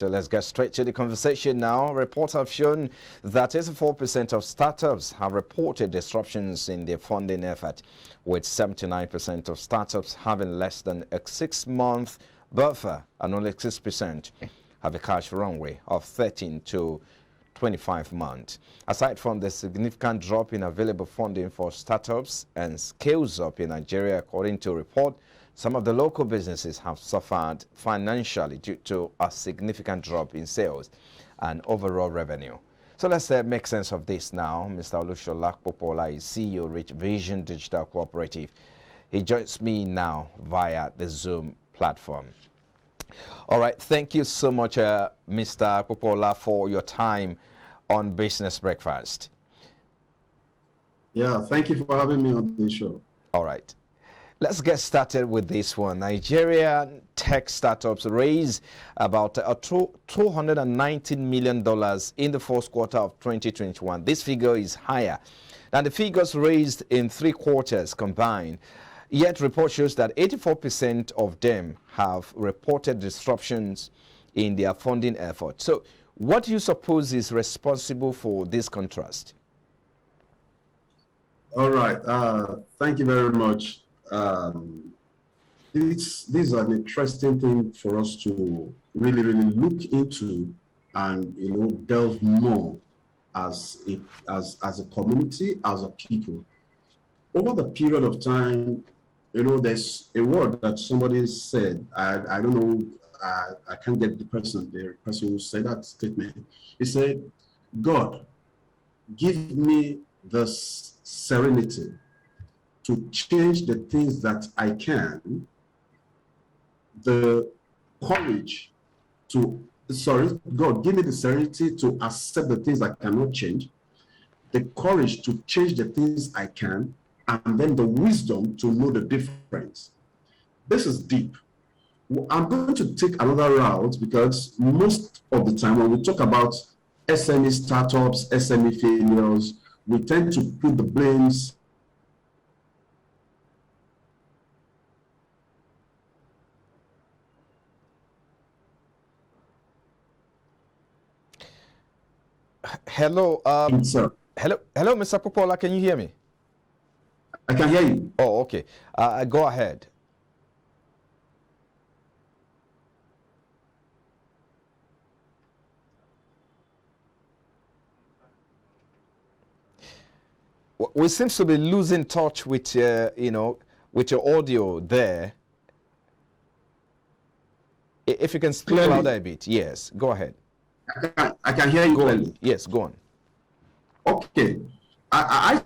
So let's get straight to the conversation now. Reports have shown that 84% of startups have reported disruptions in their funding effort, with 79% of startups having less than a 6-month buffer, and only 6% have a cash runway of 13 to 25 months. Aside from the significant drop in available funding for startups and scales up in Nigeria, according to a report, some of the local businesses have suffered financially due to a significant drop in sales and overall revenue. So let's make sense of this now. Mr. Olushola Popola is CEO, Rich Vision Digital Cooperative. He joins me now via the Zoom platform. All right, thank you so much, Mr. Popola, for your time on Business Breakfast. Yeah, thank you for having me on the show. All right. Let's get started with this one. Nigerian tech startups raised about $219 million in the first quarter of 2021. This figure is higher than the figures raised in 3 quarters combined. Yet report shows that 84% of them have reported disruptions in their funding effort. So what do you suppose is responsible for this contrast? All right. Thank you very much. This is an interesting thing for us to really look into and delve more as a community, as a people. Over the period of time, there's a word that somebody said. I don't know. I can't get the person who said that statement. He said, "God, give me the serenity to change the things that I can, the courage to, God, give me the serenity to accept the things I cannot change, the courage to change the things I can, and then the wisdom to know the difference." This is deep. I'm going to take another route because most of the time when we talk about SME startups, SME failures, we tend to put the blames Hello, hello, Mr. Popola, can you hear me? I can hear you. Oh, okay. Go ahead. We seem to be losing touch with, with your audio there. If you can speak Clearly. louder a bit. Yes, go ahead. I can hear you clearly. Yes, go on. Okay. I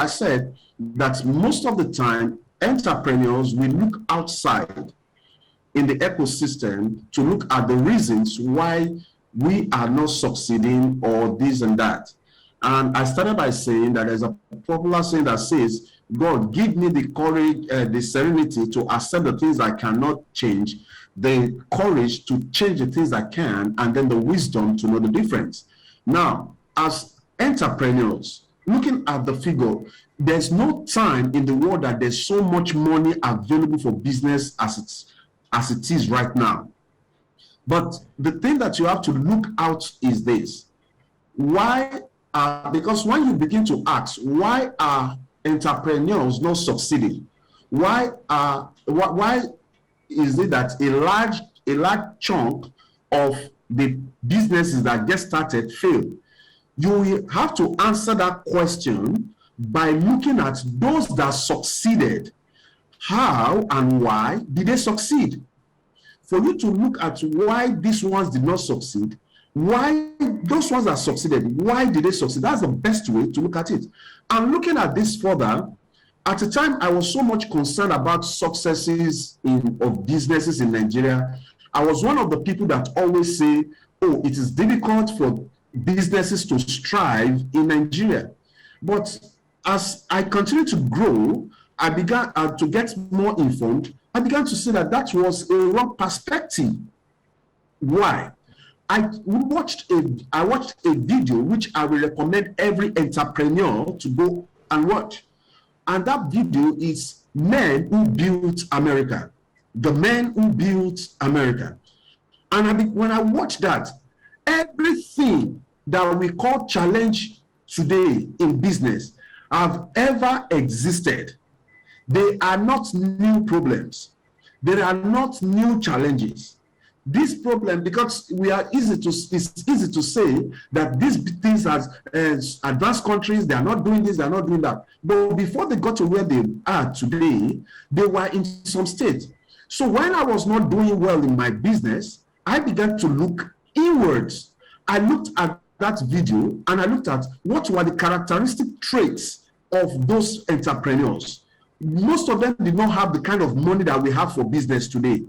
said that most of the time, entrepreneurs will look outside in the ecosystem to look at the reasons why we are not succeeding or this and that. And I started by saying that there's a popular saying that says, "God, give me the courage, the serenity to accept the things I cannot change, the courage to change the things I can, and then the wisdom to know the difference." Now, as entrepreneurs, looking at the figure, there's no time in the world that there's so much money available for business as it is right now. But the thing that you have to look out is this. Because when you begin to ask, why are entrepreneurs not succeeding? Why is it that a large chunk of the businesses that get started fail? You will have to answer that question by looking at those that succeeded. How and why did they succeed? For you to look at why these ones did not succeed, why those ones that succeeded, why did they succeed? That's the best way to look at it. And looking at this further, at the time I was so much concerned about successes of businesses in Nigeria. I was one of the people that always say, "Oh, it is difficult for businesses to strive in Nigeria." But as I continued to grow, I began to get more informed. I began to see that that was a wrong perspective. Why? I watched a video which I will recommend every entrepreneur to go and watch. And that video is Men Who Built America. The Men Who Built America. And when I watch that, everything that we call challenge today in business have ever existed. They are not new problems. They are not new challenges. This problem, because it's easy to say that these things as advanced countries, they are not doing this, they are not doing that. But before they got to where they are today, they were in some state. So when I was not doing well in my business, I began to look inwards. I looked at that video and I looked at what were the characteristic traits of those entrepreneurs. Most of them did not have the kind of money that we have for business today.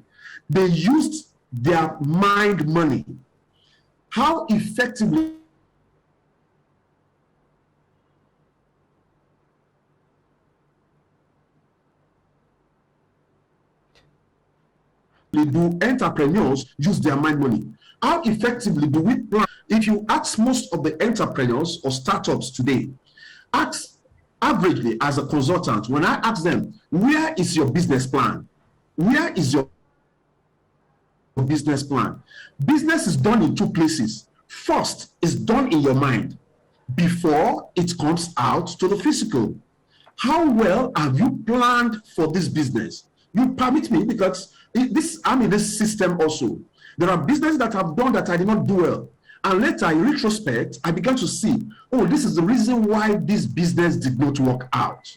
They used their mind money. How effectively do entrepreneurs use their mind money? How effectively do we plan? If you ask most of the entrepreneurs or startups today, ask averagely as a consultant, when I ask them, where is your business plan? Where is your business plan? Business is done in two places. First, it's done in your mind before it comes out to the physical. How well have you planned for this business? You permit me, because I'm in this system also. There are businesses that I've done that I did not do well. And later, in retrospect, I began to see, oh, this is the reason why this business did not work out.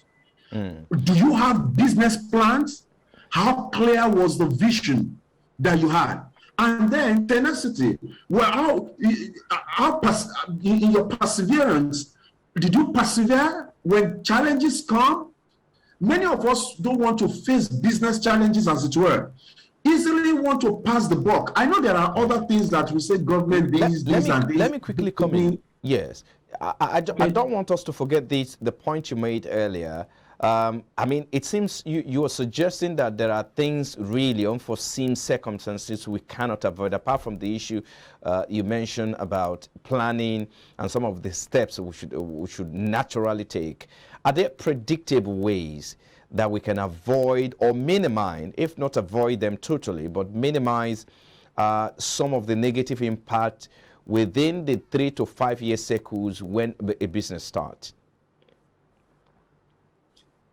Do you have business plans? How clear was the vision that you had? And then tenacity. Well, in your perseverance, did you persevere when challenges come? Many of us don't want to face business challenges, as it were. Easily want to pass the buck. I know there are other things that we say government these and these. Let me quickly come in. Yes, I don't want us to forget the point you made earlier. I mean, it seems you are suggesting that there are things, really unforeseen circumstances we cannot avoid, apart from the issue you mentioned about planning and some of the steps we should naturally take. Are there predictable ways that we can avoid or minimize, if not avoid them totally, but minimize some of the negative impact within the 3 to 5 year cycles when a business starts?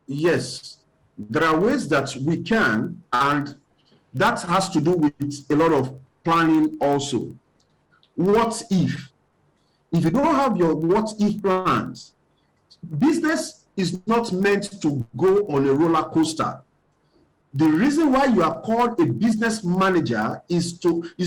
Yes, there are ways that we can, and that has to do with a lot of planning also. What if? If you don't have your what if plans, business is not meant to go on a roller coaster. The reason why you are called a business manager is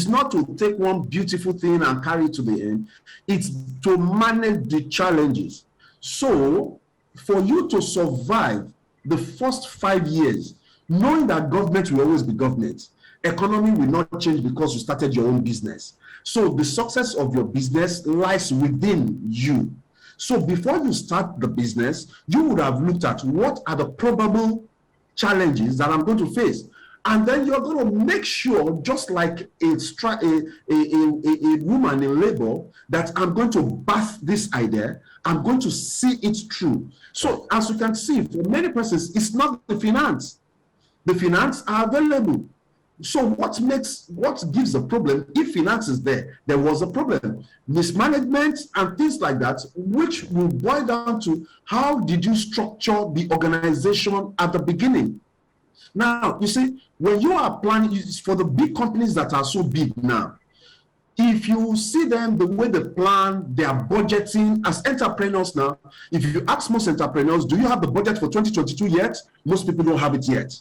not to take one beautiful thing and carry it to the end. It's to manage the challenges. So for you to survive the first 5 years, knowing that government will always be government, economy will not change because you started your own business. So the success of your business lies within you. So before you start the business, you would have looked at what are the probable challenges that I'm going to face. And then you're going to make sure, just like a woman in labor, that I'm going to birth this idea, I'm going to see it through. So as you can see, for many persons, it's not the finance. The finance are available. So what gives the problem? If finance is there was a problem. Mismanagement and things like that, which will boil down to how did you structure the organization at the beginning? Now, you see, when you are planning, for the big companies that are so big now, if you see them, the way they plan, they are budgeting as entrepreneurs now. If you ask most entrepreneurs, do you have the budget for 2022 yet? Most people don't have it yet.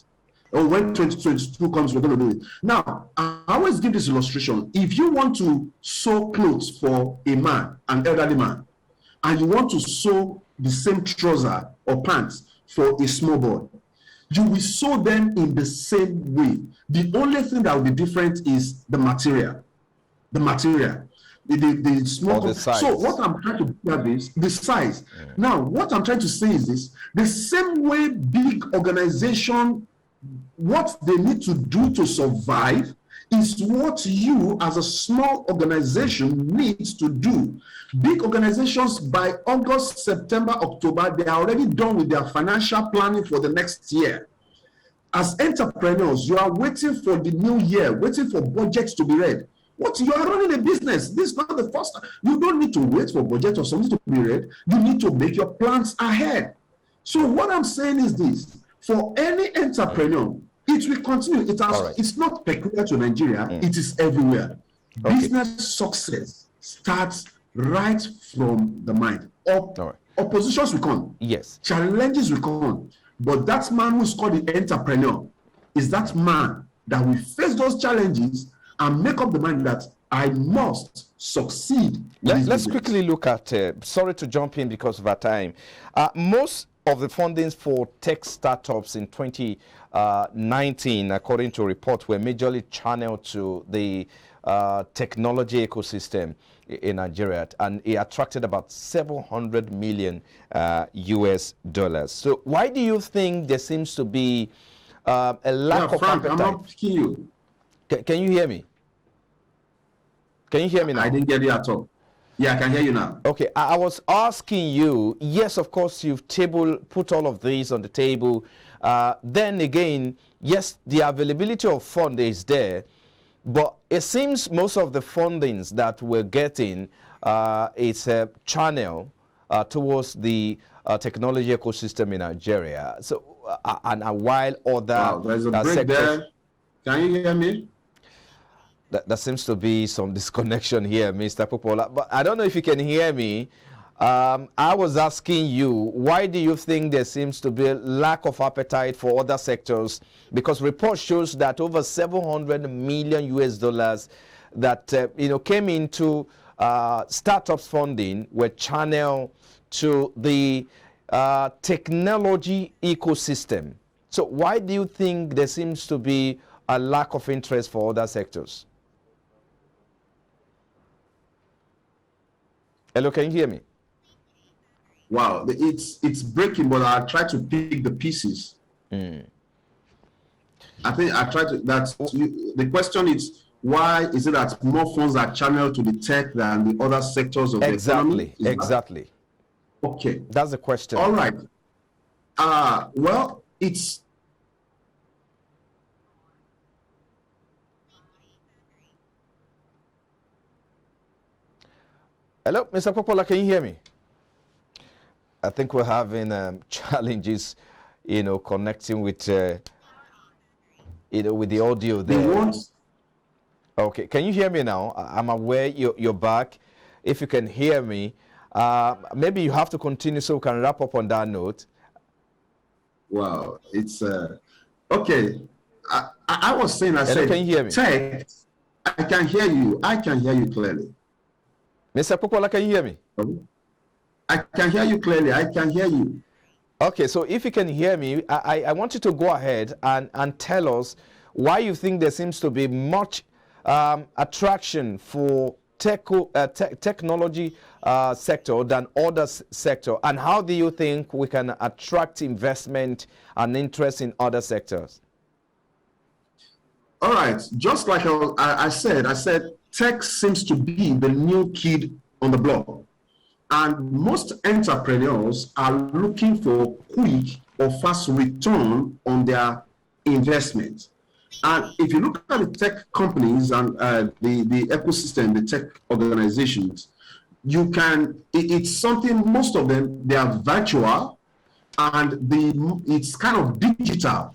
Or when 2022 comes, we're going to do it. Now, I always give this illustration. If you want to sew clothes for a man, an elderly man, and you want to sew the same trouser or pants for a small boy, you will sew them in the same way. The only thing that will be different is the material. The material. The small. The size. So what I'm trying to do is the size. Yeah. Now, what I'm trying to say is this: the same way big organization, what they need to do to survive is what you as a small organization needs to do. Big organizations, by August, September, October, they are already done with their financial planning for the next year. As entrepreneurs, you are waiting for the new year, waiting for budgets to be read. What you are running a business. This is not the first time. You don't need to wait for budget or something to be read. You need to make your plans ahead. So what I'm saying is this: for any entrepreneur, it will continue. It's not peculiar to Nigeria. It is everywhere. Okay. Business success starts right from the mind. Oppositions will come. Yes. Challenges will come. But that man who's called the entrepreneur is that man that will face those challenges and make up the mind that I must succeed. Let's quickly look at, sorry to jump in because of our time. Most of the fundings for tech startups in 2019, according to a report, were majorly channeled to the technology ecosystem in Nigeria, and it attracted about $700 million US dollars. So why do you think there seems to be a lack of Frank, appetite? I'm not picking you. Can you hear me? Can you hear me now? I didn't get you at all. Yeah, I can hear you now. Okay, I was asking you, yes, of course, you've put all of these on the table. Then again, yes, the availability of fund is there, but it seems most of the fundings that we're getting is a channel towards the technology ecosystem in Nigeria. So, and while other there's a break sectors, there. Can you hear me? There seems to be some disconnection here, Mr. Popola. But I don't know if you can hear me. I was asking you, why do you think there seems to be a lack of appetite for other sectors? Because report shows that over $700 million US dollars that came into startups funding were channeled to the technology ecosystem. So why do you think there seems to be a lack of interest for other sectors? Hello, can you hear me? Wow, it's breaking, but I'll try to pick the pieces. I think I try to. The question is, why is it that more funds are channeled to the tech than the other sectors of the economy? Exactly. Okay, that's the question. All right. Well, it's. Hello, Mr. Popola, can you hear me? I think we're having challenges, connecting with, with the audio there. Okay, can you hear me now? I'm aware you're back. If you can hear me, maybe you have to continue so we can wrap up on that note. Wow, it's okay. I was saying, I said, can you hear me? Tech, I can hear you. I can hear you clearly. Mr. Popola, can you hear me? I can hear you clearly. I can hear you. Okay, so if you can hear me, I want you to go ahead and tell us why you think there seems to be much attraction for technology sector than other sector, and how do you think we can attract investment and interest in other sectors? All right, just like I said tech seems to be the new kid on the block. And most entrepreneurs are looking for quick or fast return on their investment. And if you look at the tech companies and the ecosystem, the tech organizations, it's something, most of them, they are virtual and it's kind of digital.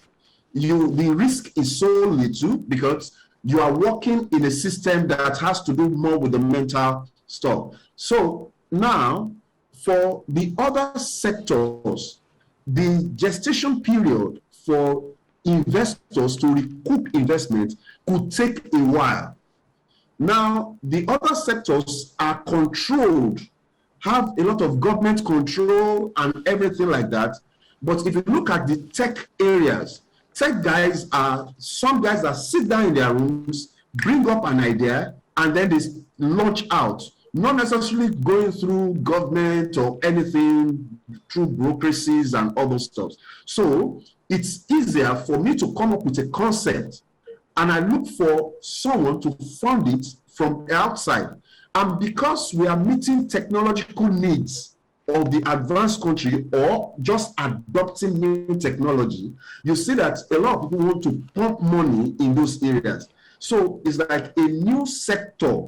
The risk is so little because you are working in a system that has to do more with the mental stuff. So now, for the other sectors, the gestation period for investors to recoup investment could take a while. Now, the other sectors are controlled, have a lot of government control and everything like that. But if you look at the tech areas, tech guys are some guys that sit down in their rooms, bring up an idea, and then they launch out. Not necessarily going through government or anything through bureaucracies and other stuff. So it's easier for me to come up with a concept and I look for someone to fund it from outside. And because we are meeting technological needs of the advanced country or just adopting new technology, you see that a lot of people want to pump money in those areas. So it's like a new sector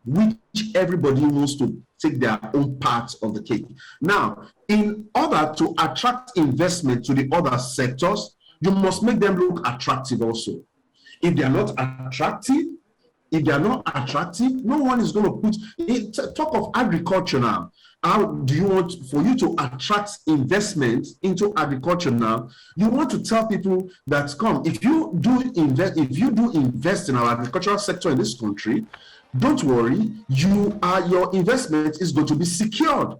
which everybody wants to take their own part of the cake. Now, in order to attract investment to the other sectors, you must make them look attractive also. If they are not attractive, no one is going to put it. Talk of agriculture now. How do you want for you to attract investment into agriculture now? You want to tell people that come, if you do invest in our agricultural sector in this country, don't worry, your investment is going to be secured.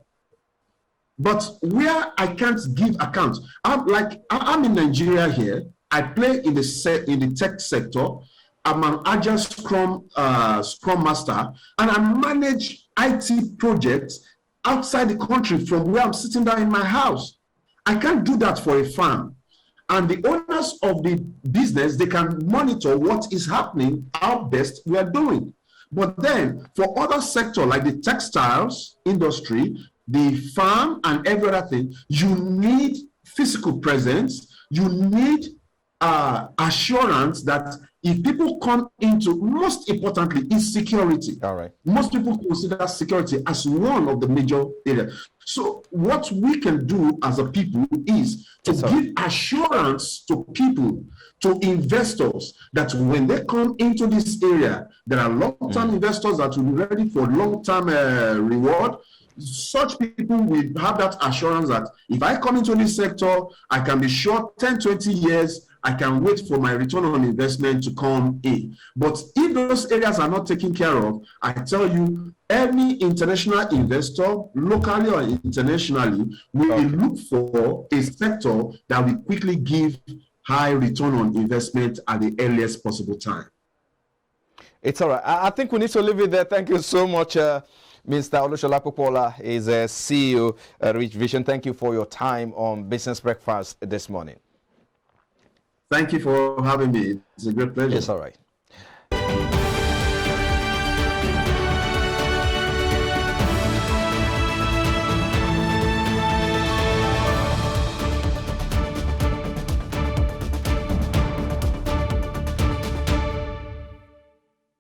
But where I can't give account, I'm in Nigeria here. I play in the tech sector. I'm an agile scrum master, and I manage IT projects outside the country from where I'm sitting down in my house. I can't do that for a farm. And the owners of the business, they can monitor what is happening, how best we are doing. But then for other sectors like the textiles industry, the farm and every other thing, you need physical presence, you need assurance that if people come into, most importantly, is security. All right. Most people consider security as one of the major areas. So what we can do as a people is to give assurance to people, to investors, that when they come into this area, there are long-term investors that will be ready for long-term reward. Such people will have that assurance that if I come into this sector, I can be sure 10, 20 years, I can wait for my return on investment to come in. But if those areas are not taken care of, I tell you, any international investor, locally or internationally, will look for a sector that will quickly give high return on investment at the earliest possible time. It's all right. I think we need to leave it there. Thank you so much. Mr. Olushola Popola is a CEO at Rich Vision. Thank you for your time on Business Breakfast this morning. Thank you for having me. It's a great pleasure. It's all right.